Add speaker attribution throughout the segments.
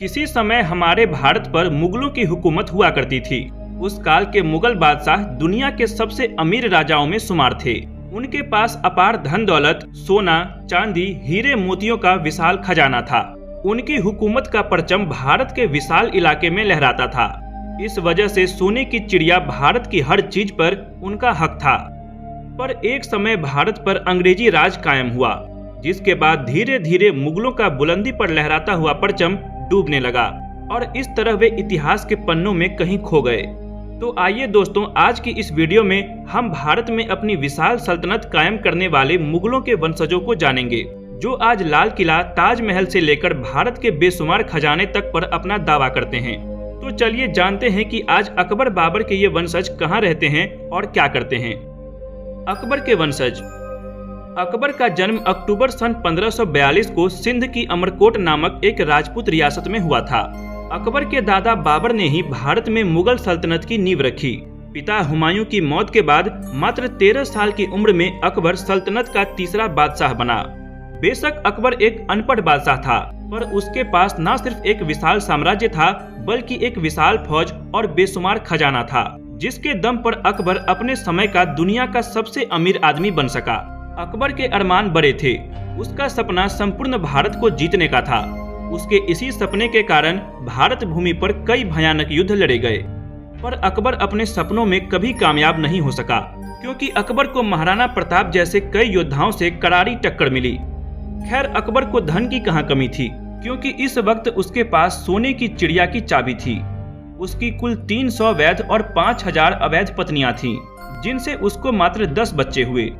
Speaker 1: किसी समय हमारे भारत पर मुगलों की हुकूमत हुआ करती थी। उस काल के मुगल बादशाह दुनिया के सबसे अमीर राजाओं में शुमार थे। उनके पास अपार धन दौलत, सोना, चांदी, हीरे मोतियों का विशाल खजाना था। उनकी हुकूमत का परचम भारत के विशाल इलाके में लहराता था। इस वजह से सोने की चिड़िया भारत की हर चीज पर उनका हक था। पर एक समय भारत पर अंग्रेजी राज कायम हुआ, जिसके बाद धीरे धीरे मुगलों का बुलंदी पर लहराता हुआ परचम डूबने लगा और इस तरह वे इतिहास के पन्नों में कहीं खो गए। तो आइए दोस्तों, आज की इस वीडियो में हम भारत में अपनी विशाल सल्तनत कायम करने वाले मुगलों के वंशजों को जानेंगे, जो आज लाल किला, ताजमहल से लेकर भारत के बेशुमार खजाने तक पर अपना दावा करते हैं। तो चलिए जानते हैं कि आज अकबर बाबर के ये वंशज कहाँ रहते हैं और क्या करते हैं। अकबर के वंशज। अकबर का जन्म अक्टूबर सन 1542 को सिंध की अमरकोट नामक एक राजपूत रियासत में हुआ था। अकबर के दादा बाबर ने ही भारत में मुगल सल्तनत की नींव रखी। पिता हुमायूं की मौत के बाद मात्र 13 साल की उम्र में अकबर सल्तनत का तीसरा बादशाह बना। बेशक अकबर एक अनपढ़ बादशाह था, पर उसके पास न सिर्फ एक विशाल साम्राज्य था, बल्कि एक विशाल फौज और बेशुमार खजाना था, जिसके दम पर अकबर अपने समय का दुनिया का सबसे अमीर आदमी बन सका। अकबर के अरमान बड़े थे। उसका सपना संपूर्ण भारत को जीतने का था। उसके इसी सपने के कारण भारत भूमि पर कई भयानक युद्ध लड़े गए, पर अकबर अपने सपनों में कभी कामयाब नहीं हो सका, क्योंकि अकबर को महाराणा प्रताप जैसे कई योद्धाओं से करारी टक्कर मिली। खैर, अकबर को धन की कहाँ कमी थी, क्योंकि इस वक्त उसके पास सोने की चिड़िया की चाबी थी। उसकी कुल 300 वैध और 5000 अवैध पत्नियां थीं, जिनसे उसको मात्र 10 बच्चे हुए।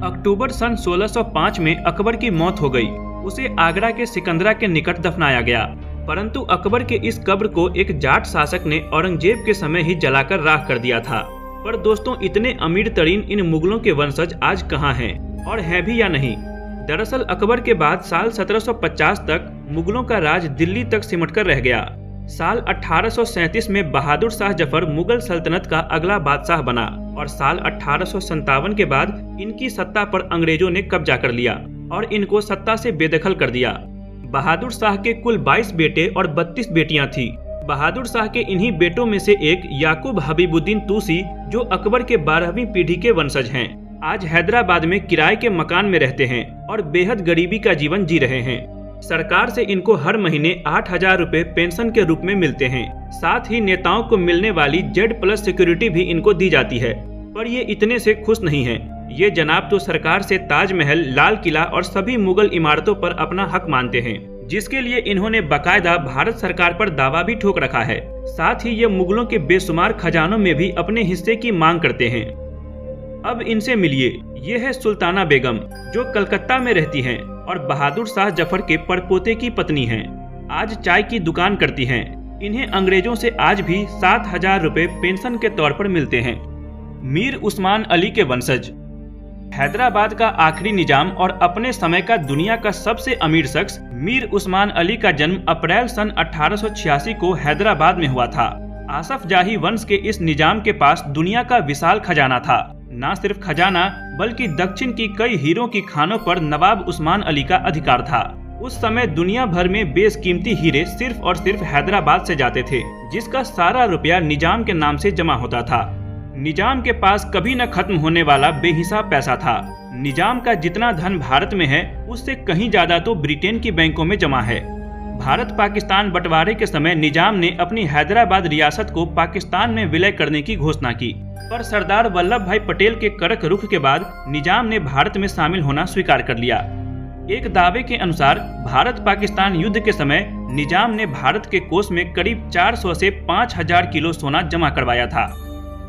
Speaker 1: अक्टूबर सन 1605 में अकबर की मौत हो गई। उसे आगरा के सिकंदरा के निकट दफनाया गया, परंतु अकबर के इस कब्र को एक जाट शासक ने औरंगजेब के समय ही जलाकर राख कर दिया था। पर दोस्तों, इतने अमीर तरीन इन मुगलों के वंशज आज कहाँ हैं, और हैं भी या नहीं। दरअसल अकबर के बाद साल 1750 तक मुगलों का राज दिल्ली तक सिमटकर रह गया। साल 1837 में बहादुर शाह जफर मुगल सल्तनत का अगला बादशाह बना और साल 1857 के बाद इनकी सत्ता पर अंग्रेजों ने कब्जा कर लिया और इनको सत्ता से बेदखल कर दिया। बहादुर शाह के कुल 22 बेटे और 32 बेटियां थीं। बहादुर शाह के इन्हीं बेटों में से एक याकूब हबीबुद्दीन तूसी, जो अकबर के 12वीं पीढ़ी के वंशज हैं, आज हैदराबाद में किराए के मकान में रहते हैं और बेहद गरीबी का जीवन जी रहे हैं। सरकार से इनको हर महीने 8000 रुपए पेंशन के रूप में मिलते हैं। साथ ही नेताओं को मिलने वाली Z+ सिक्योरिटी भी इनको दी जाती है। पर ये इतने से खुश नहीं हैं। ये जनाब तो सरकार से ताजमहल, लाल किला और सभी मुगल इमारतों पर अपना हक मानते हैं, जिसके लिए इन्होंने बाकायदा भारत सरकार पर दावा भी ठोक रखा है। साथ ही ये मुगलों के बेशुमार खजानों में भी अपने हिस्से की मांग करते हैं। अब इनसे मिलिए। ये है सुल्ताना बेगम, जो कलकत्ता में रहती हैं और बहादुर शाह जफर के परपोते की पत्नी हैं। आज चाय की दुकान करती हैं। इन्हें अंग्रेजों से आज भी 7000 रुपए पेंशन के तौर पर मिलते हैं। मीर उस्मान अली के वंशज। हैदराबाद का आखिरी निजाम और अपने समय का दुनिया का सबसे अमीर शख्स मीर उस्मान अली का जन्म अप्रैल सन 1886 को हैदराबाद में हुआ था। आसफ जाही वंश के इस निजाम के पास दुनिया का विशाल खजाना था। न सिर्फ खजाना, बल्कि दक्षिण की कई हीरों की खानों पर नवाब उस्मान अली का अधिकार था। उस समय दुनिया भर में बेशकीमती हीरे सिर्फ और सिर्फ हैदराबाद से जाते थे, जिसका सारा रुपया निजाम के नाम से जमा होता था। निजाम के पास कभी न खत्म होने वाला बेहिसाब पैसा था। निजाम का जितना धन भारत में है, उससे कहीं ज्यादा तो ब्रिटेन की बैंकों में जमा है। भारत पाकिस्तान बंटवारे के समय निजाम ने अपनी हैदराबाद रियासत को पाकिस्तान में विलय करने की घोषणा की, पर सरदार वल्लभ भाई पटेल के कड़क रुख के बाद निजाम ने भारत में शामिल होना स्वीकार कर लिया। एक दावे के अनुसार भारत पाकिस्तान युद्ध के समय निजाम ने भारत के कोष में करीब 400 से 5000 किलो सोना जमा करवाया था।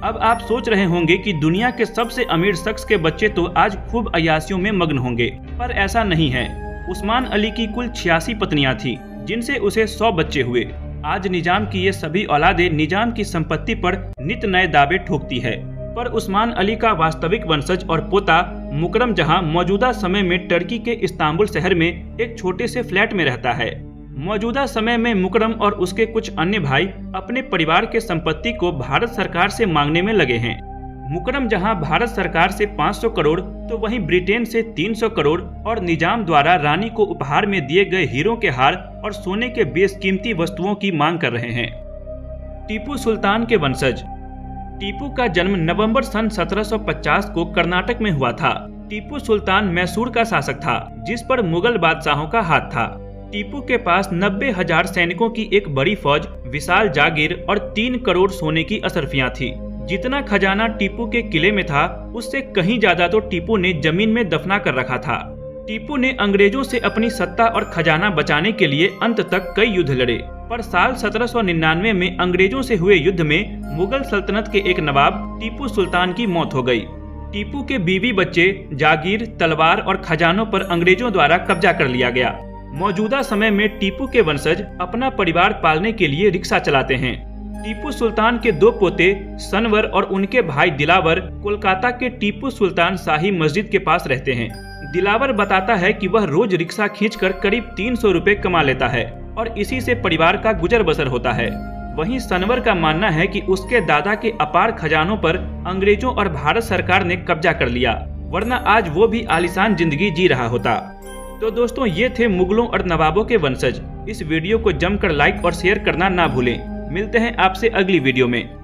Speaker 1: अब आप सोच रहे होंगे कि दुनिया के सबसे अमीर शख्स के बच्चे तो आज खूब अय्यासियों में मग्न होंगे, पर ऐसा नहीं है। उस्मान अली की कुल 86 पत्नियां थीं, जिनसे उसे 100 बच्चे हुए। आज निजाम की ये सभी औलादे निजाम की संपत्ति पर नित नए दावे ठोकती है। पर उस्मान अली का वास्तविक वंशज और पोता मुकरम जहां मौजूदा समय में टर्की के इस्तांबुल शहर में एक छोटे से फ्लैट में रहता है। मौजूदा समय में मुकरम और उसके कुछ अन्य भाई अपने परिवार के संपत्ति को भारत सरकार से मांगने में लगे हैं। मुकरम जहां भारत सरकार से 500 करोड़ तो वहीं ब्रिटेन से 300 करोड़ और निजाम द्वारा रानी को उपहार में दिए गए हीरों के हार और सोने के बेशकीमती वस्तुओं की मांग कर रहे हैं। टीपू सुल्तान के वंशज। टीपू का जन्म नवंबर सन 1750 को कर्नाटक में हुआ था। टीपू सुल्तान मैसूर का शासक था, जिस पर मुगल बादशाहों का हाथ था। टीपू के पास 90,000 सैनिकों की एक बड़ी फौज, विशाल जागीर और 3 करोड़ सोने की असरफियां थी। जितना खजाना टीपू के किले में था, उससे कहीं ज्यादा तो टीपू ने जमीन में दफना कर रखा था। टीपू ने अंग्रेजों से अपनी सत्ता और खजाना बचाने के लिए अंत तक कई युद्ध लड़े, पर साल 1799 में अंग्रेजों से हुए युद्ध में मुगल सल्तनत के एक नवाब टीपू सुल्तान की मौत हो गई। टीपू के बीवी बच्चे, जागीर, तलवार और खजानों पर अंग्रेजों द्वारा कब्जा कर लिया गया। मौजूदा समय में टीपू के वंशज अपना परिवार पालने के लिए रिक्शा चलाते हैं। टीपू सुल्तान के 2 पोते सनवर और उनके भाई दिलावर कोलकाता के टीपू सुल्तान शाही मस्जिद के पास रहते हैं। दिलावर बताता है कि वह रोज रिक्शा खींचकर करीब 300 रुपए कमा लेता है और इसी से परिवार का गुजर बसर होता है। वहीं सनवर का मानना है कि उसके दादा के अपार खजानों पर अंग्रेजों और भारत सरकार ने कब्जा कर लिया, वरना आज वो भी आलीशान जिंदगी जी रहा होता। तो दोस्तों, ये थे मुगलों और नवाबों के वंशज। इस वीडियो को जमकर लाइक और शेयर करना ना भूलें। मिलते हैं आपसे अगली वीडियो में।